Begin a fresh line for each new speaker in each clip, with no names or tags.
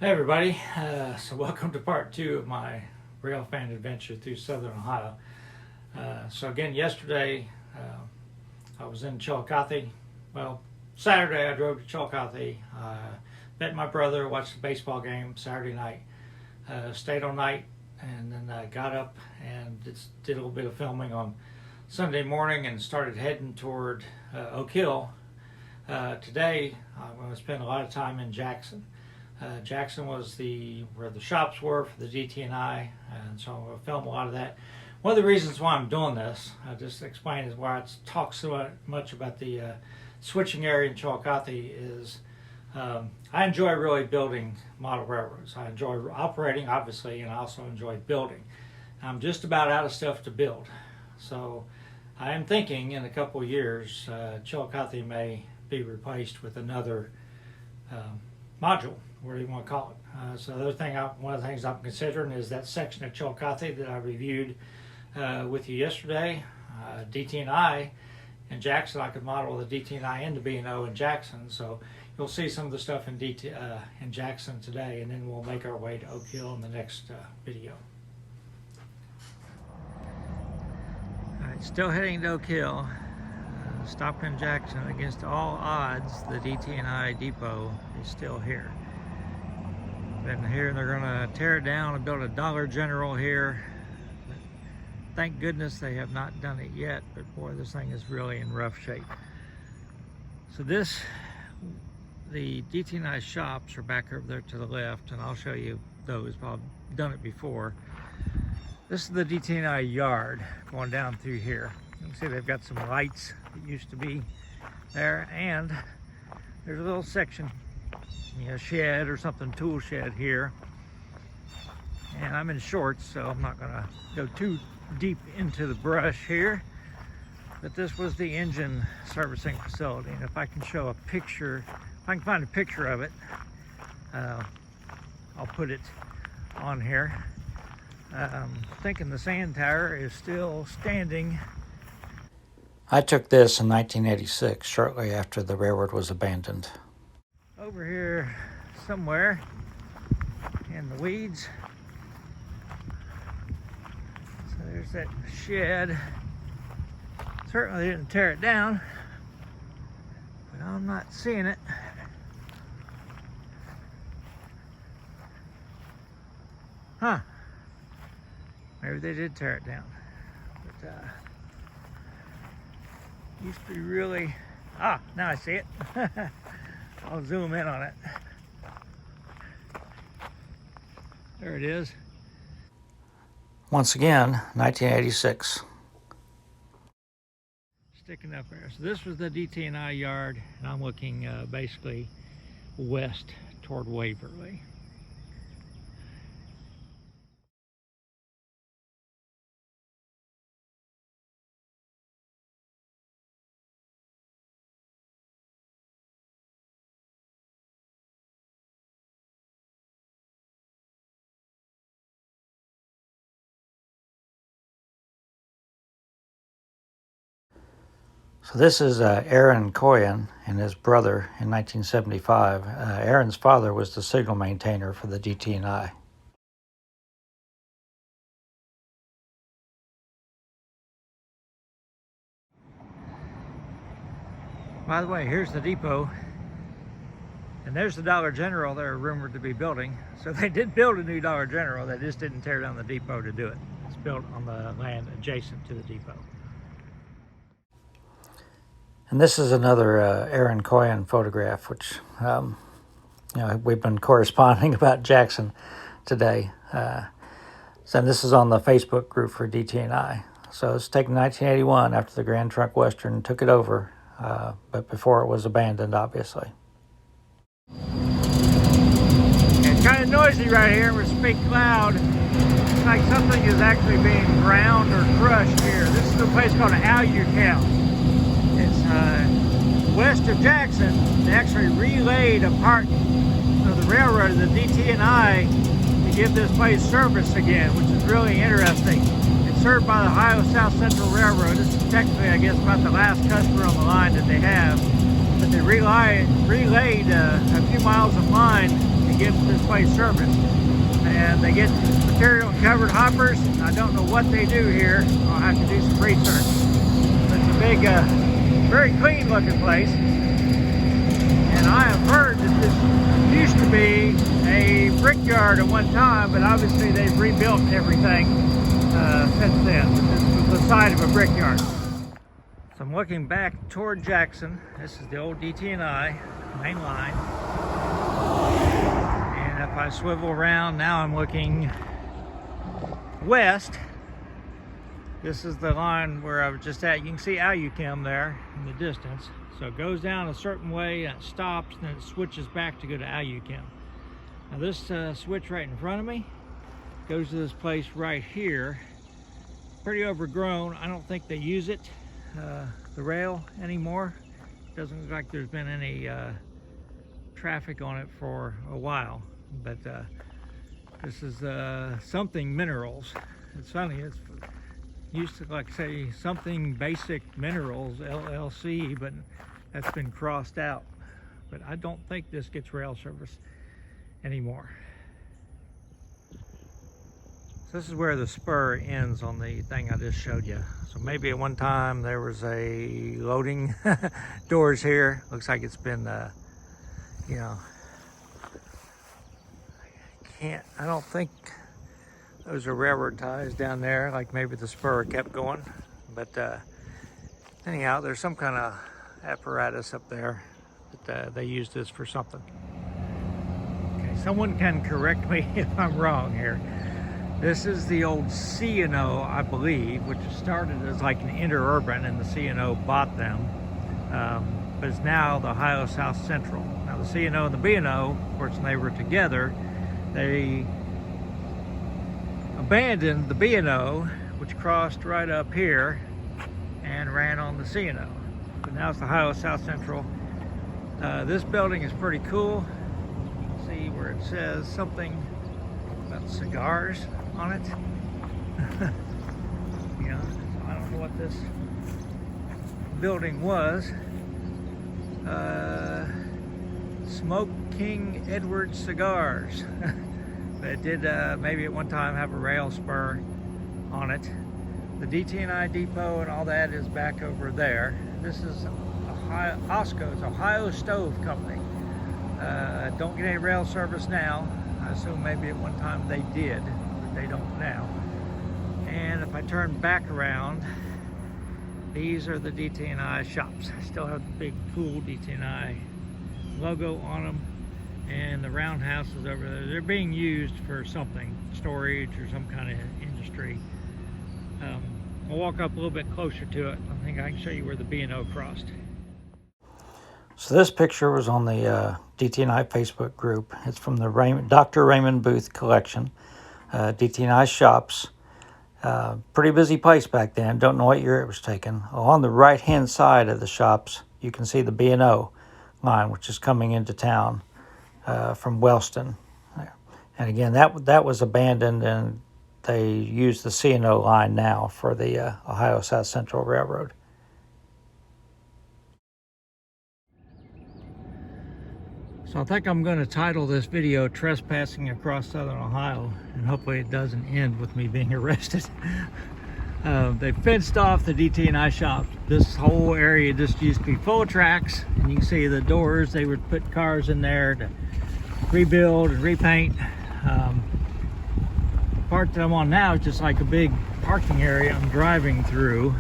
Hey everybody, so welcome to part 2 of my rail fan adventure through Southern Ohio. So again, yesterday I was in Chillicothe. Well, Saturday I drove to Chillicothe, met my brother, watched the baseball game Saturday night, stayed all night, and then I got up and did a little bit of filming on Sunday morning and started heading toward Oak Hill. Today I'm going to spend a lot of time in Jackson. Jackson was where the shops were for the DT&I, and so I'm going to film a lot of that. One of the reasons why I'm doing this, I just explained, is why I talk so much about the switching area in Chillicothe is I enjoy really building model railroads. I enjoy operating, obviously, and I also enjoy building. I'm just about out of stuff to build, so I am thinking in a couple of years Chillicothe may be replaced with another module, whatever you want to call it. So the other thing, one of the things I'm considering is that section of Chillicothe that I reviewed with you yesterday, DT&I in Jackson. I could model the DT&I into B&O in Jackson, so you'll see some of the stuff in Jackson today, and then we'll make our way to Oak Hill in the next video. All right, still heading to Oak Hill. Stopped in Jackson. Against all odds, the DT&I depot is still here. And here they're going to tear it down and build a Dollar General here. But thank goodness they have not done it yet, but boy, this thing is really in rough shape. So the DT&I shops are back over there to the left, and I'll show you those. I've done it before. This is the DT&I yard going down through here. You can see they've got some lights that used to be there, and there's a little section, shed or something, tool shed here. And I'm in shorts, so I'm not gonna go too deep into the brush here. But this was the engine servicing facility, and if I can show a picture, if I can find a picture of it, I'll put it on here. Thinking the sand tower is still standing. I took this in 1986, shortly after the railroad was abandoned. Over here somewhere in the weeds. So there's that shed. Certainly didn't tear it down, but I'm not seeing it. Huh. Maybe they did tear it down. But used to be really, now I see it. I'll zoom in on it. There it is. Once again, 1986. Sticking up there. So this was the DT&I yard, and I'm looking basically west toward Waverly. So this is Aaron Coyan and his brother in 1975. Aaron's father was the signal maintainer for the DT&I. By the way, here's the depot. And there's the Dollar General they're rumored to be building. So they did build a new Dollar General, they just didn't tear down the depot to do it. It's built on the land adjacent to the depot. And this is another Aaron Coyan photograph, which we've been corresponding about Jackson today. So this is on the Facebook group for DT&I. So it's taken 1981 after the Grand Trunk Western took it over, but before it was abandoned, obviously. It's kind of noisy right here. We're speaking loud. It's like something is actually being ground or crushed here. This is a place called Alucow. It's west of Jackson. They actually relayed a part of the railroad of the DT&I to give this place service again, which is really interesting. It's served by the Ohio South Central Railroad. This is technically, I guess, about the last customer on the line that they have. But they relayed a few miles of line to to get this place serviced. And they get material in covered hoppers. I don't know what they do here. I'll have to do some research. But it's a big, very clean looking place. And I have heard that this used to be a brickyard at one time, but obviously they've rebuilt everything since then. But this was the side of a brickyard. So I'm looking back toward Jackson. This is the old DT&I main line. And if I swivel around, now I'm looking west. This is the line where I was just at. You can see Aluchem there in the distance. So it goes down a certain way and it stops, and then it switches back to go to Aluchem. Now this switch right in front of me goes to this place right here. Pretty overgrown. I don't think they use it, the rail, anymore. Doesn't look like there's been any traffic on it for a while. But this is Something Minerals. It's funny, it's used to like say Something Basic Minerals LLC, but that's been crossed out. But I don't think this gets rail service anymore. So this is where the spur ends on the thing I just showed you. So maybe at one time there was a loading doors here. Looks like it's been, you know, I don't think those are railroad ties down there, like maybe the spur kept going. But anyhow, there's some kind of apparatus up there that they use this for something. Okay, someone can correct me if I'm wrong here. This is the old C&O, I believe, which started as like an interurban, and the C&O bought them. But it's now the Ohio South Central. Now the C&O and the B&O, of course, when they were together, they abandoned the B&O, which crossed right up here and ran on the C&O. But now it's the Ohio South Central. This building is pretty cool. You can see where it says something about cigars on it. You know, so I don't know what this building was. Smoke King Edward Cigars. But it did maybe at one time have a rail spur on it. The DT&I depot and all that is back over there. This is Osco's Ohio Stove Company. Don't get any rail service now. I assume maybe at one time they did, but they don't now. And if I turn back around, these are the DT&I shops. Still have the big cool DT&I logo on them. And the Roundhouse is over there. They're being used for something, storage or some kind of industry. I'll walk up a little bit closer to it. I think I can show you where the B&O crossed. So this picture was on the DT&I Facebook group. It's from the Dr. Raymond Booth collection. DT&I shops. Pretty busy place back then. Don't know what year it was taken. On the right-hand side of the shops, you can see the B&O line, which is coming into town from Wellston. And again, that was abandoned, and they use the C&O line now for the Ohio South Central Railroad. So I think I'm going to title this video Trespassing Across Southern Ohio, and hopefully it doesn't end with me being arrested. They fenced off the DT&I shops. This whole area just used to be full of tracks, and you can see the doors. They would put cars in there to rebuild and repaint. The part that I'm on now is just like a big parking area I'm driving through.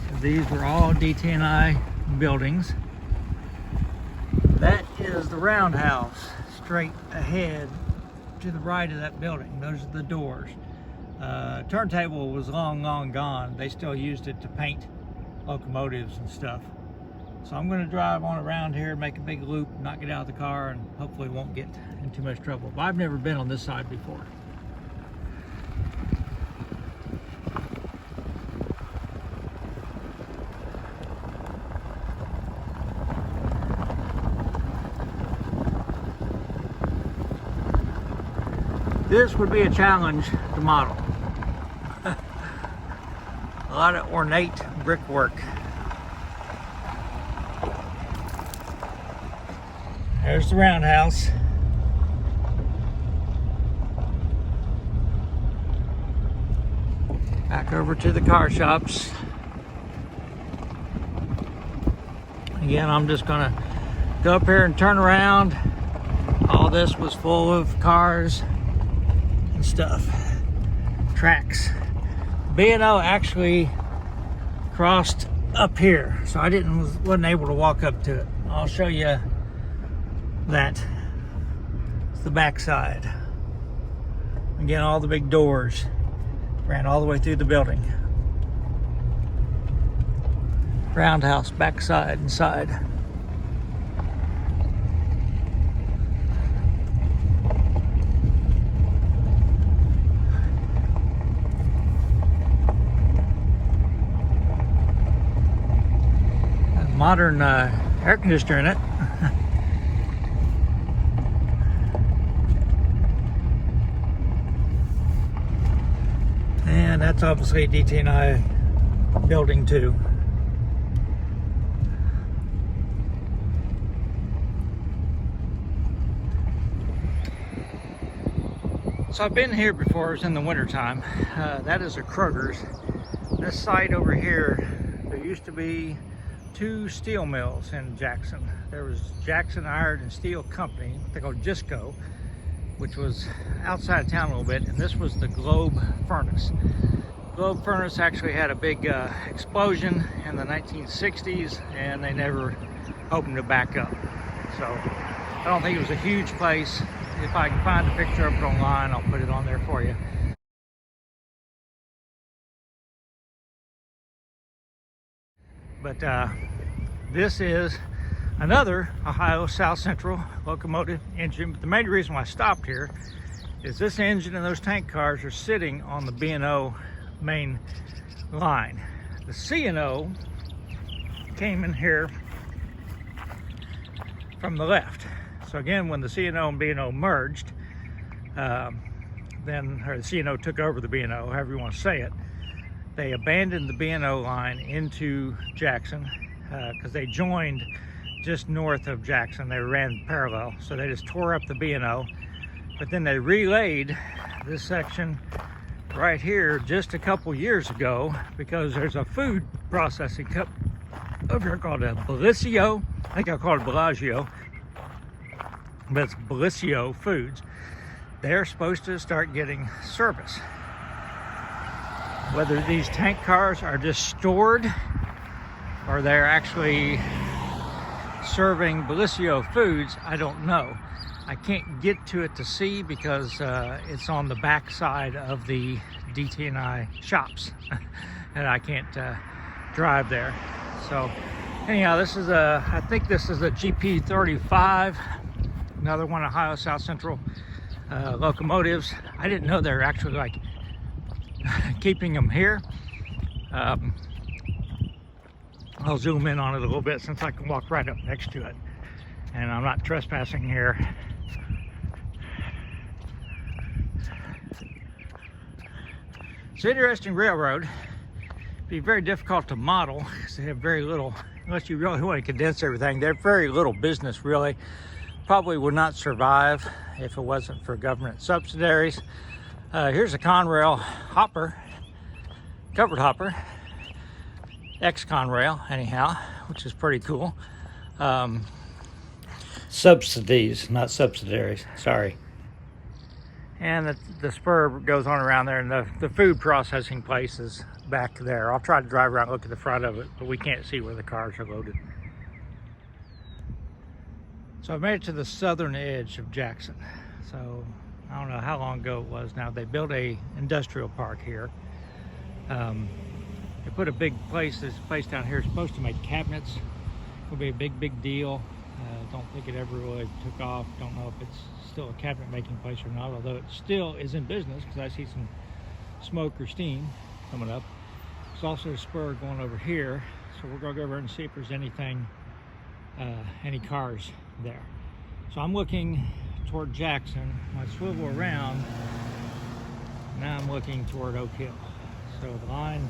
So these were all DT&I buildings. That is the Roundhouse straight ahead to the right of that building. Those are the doors. Turntable was long gone. They still used it to paint locomotives and stuff. So I'm going to drive on around here, make a big loop, not get out of the car, and hopefully won't get in too much trouble. But I've never been on this side before. This would be a challenge to model. A lot of ornate brickwork. There's the Roundhouse. Back over to the car shops. Again, I'm just gonna go up here and turn around. All this was full of cars and stuff. Tracks. B&O actually crossed up here, so I wasn't able to walk up to it. I'll show you that. It's the back side. Again, all the big doors ran all the way through the building. Roundhouse, backside and side. Modern air conditioner in it. And that's obviously a DT&I building too. So I've been here before. It was in the wintertime. That is a Kroger's. This site over here, there used to be 2 steel mills in Jackson. There was Jackson Iron and Steel Company, they called Gisco, which was outside of town a little bit, and this was the Globe Furnace. Globe Furnace actually had a big explosion in the 1960s, and they never opened it back up. So I don't think it was a huge place. If I can find a picture of it online, I'll put it on there for you. But this is another Ohio South Central locomotive engine. But the main reason why I stopped here is this engine and those tank cars are sitting on the B&O main line. The C&O came in here from the left. So again, when the C&O and B&O merged, or the C&O took over the B&O, however you want to say it, they abandoned the B&O line into Jackson because they joined just north of Jackson. They ran parallel, so they just tore up the B&O. But then they relayed this section right here just a couple years ago because there's a food processing company over here called a Bellissimo. I think I called it Bellagio, but it's Bellissimo Foods. They're supposed to start getting service. Whether these tank cars are just stored or they're actually serving Bellissimo Foods, I don't know. I can't get to it to see because it's on the back side of the DT&I shops and I can't drive there. So anyhow, this is I think this is a GP35, another one of Ohio South Central locomotives. I didn't know they're actually like keeping them here. I'll zoom in on it a little bit since I can walk right up next to it and I'm not trespassing here. It's an interesting railroad. It'd be very difficult to model because they have very little, unless you really want to condense everything, they have very little business really. Probably would not survive if it wasn't for government subsidiaries. Here's a Conrail hopper, covered hopper, ex-Conrail anyhow, which is pretty cool. Subsidies, not subsidiaries, sorry. And the spur goes on around there, and the food processing place is back there. I'll try to drive around and look at the front of it, but we can't see where the cars are loaded. So I made it to the southern edge of Jackson. So I don't know how long ago it was now. They built a industrial park here. They put a big place, this place down here is supposed to make cabinets. It'll be a big deal. Don't think it ever really took off. Don't know if it's still a cabinet making place or not, although it still is in business because I see some smoke or steam coming up. There's also a spur going over here. So we're gonna go over and see if there's anything, any cars there. So I'm looking toward Jackson. When I swivel around, now I'm looking toward Oak Hill. So the line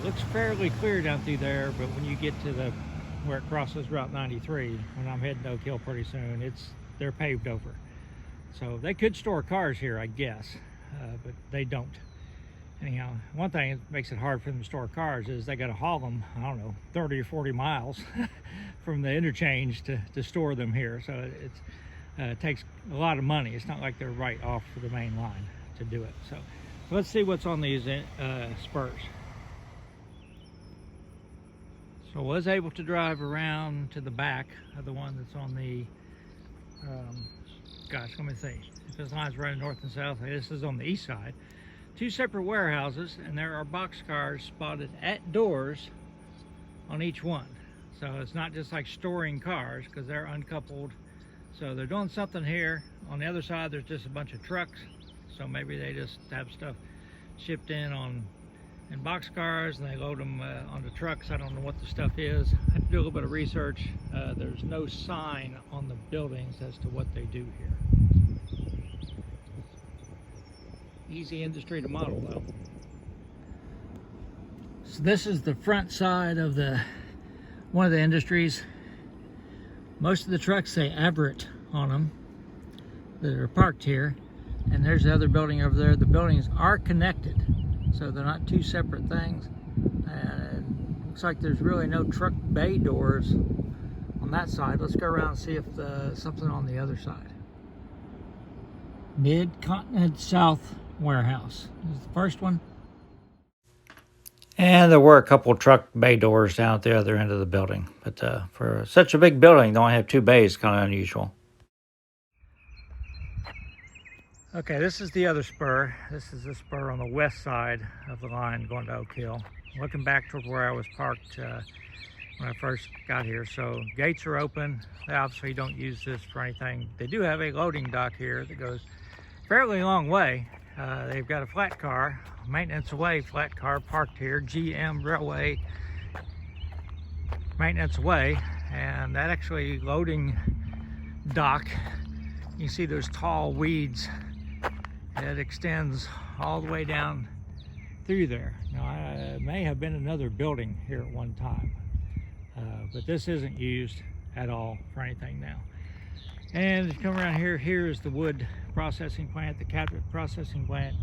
looks fairly clear down through there, but when you get to the where it crosses Route 93, when I'm heading to Oak Hill pretty soon, they're paved over. So they could store cars here, I guess, but they don't. Anyhow, one thing that makes it hard for them to store cars is they got to haul them, I don't know, 30 or 40 miles from the interchange to store them here. So it takes a lot of money. It's not like they're right off the main line to do it. So let's see what's on these spurs. So I was able to drive around to the back of the one that's on the, gosh, let me see. If this line's running north and south, this is on the east side. 2 separate warehouses, and there are boxcars spotted at doors on each one. So it's not just like storing cars, because they're uncoupled. So they're doing something here. On the other side, there's just a bunch of trucks. So maybe they just have stuff shipped in boxcars, and they load them onto trucks. I don't know what the stuff is. I have to do a little bit of research. There's no sign on the buildings as to what they do here. Easy industry to model, though. So this is the front side of one of the industries. Most of the trucks say Everett on them that are parked here, and there's the other building over there. The buildings are connected, so they're not 2 separate things. And it looks like there's really no truck bay doors on that side. Let's go around and see if something on the other side. Mid-Continent South Warehouse is the first one. And there were a couple truck bay doors down at the other end of the building. But for such a big building, to only have 2 bays is kind of unusual. Okay, this is the other spur. This is the spur on the west side of the line going to Oak Hill. Looking back toward where I was parked when I first got here. So gates are open. They obviously don't use this for anything. They do have a loading dock here that goes a fairly long way. They've got a flat car, maintenance away flat car parked here, GM Railway maintenance away. And that actually loading dock, you see those tall weeds. It extends all the way down through there. Now, it may have been another building here at one time, but this isn't used at all for anything now. And if you come around here, here is the wood processing plant. The cabinet processing plant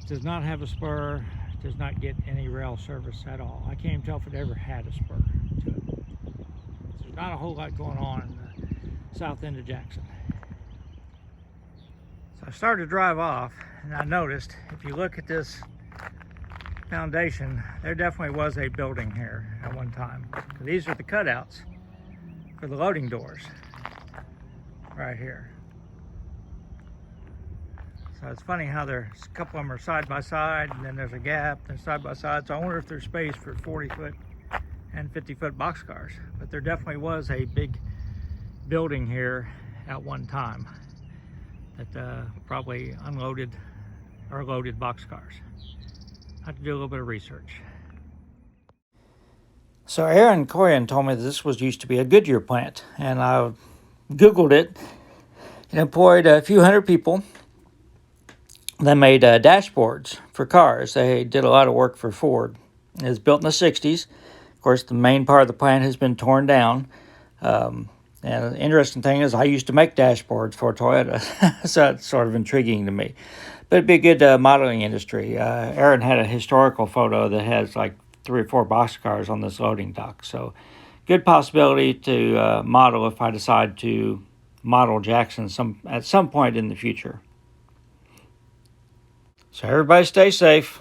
does not have a spur, does not get any rail service at all. I can't even tell if it ever had a spur to it. So there's not a whole lot going on in the south end of Jackson. So I started to drive off, and I noticed, if you look at this foundation, there definitely was a building here at one time. These are the cutouts for the loading doors right here. So it's funny how there's a couple of them are side by side, and then there's a gap, and side by side. So I wonder if there's space for 40-foot and 50-foot boxcars. But there definitely was a big building here at one time that probably unloaded or loaded boxcars. I have to do a little bit of research. So Aaron Coyan told me that this was used to be a Goodyear plant, and I Googled it. It employed a few hundred people. They made dashboards for cars. They did a lot of work for Ford. It was built in the 60s. Of course, the main part of the plant has been torn down. And the interesting thing is I used to make dashboards for Toyota, so it's sort of intriguing to me. But it'd be a good modeling industry. Aaron had a historical photo that has like 3 or 4 boxcars on this loading dock. So good possibility to model if I decide to model Jackson at some point in the future. So everybody stay safe.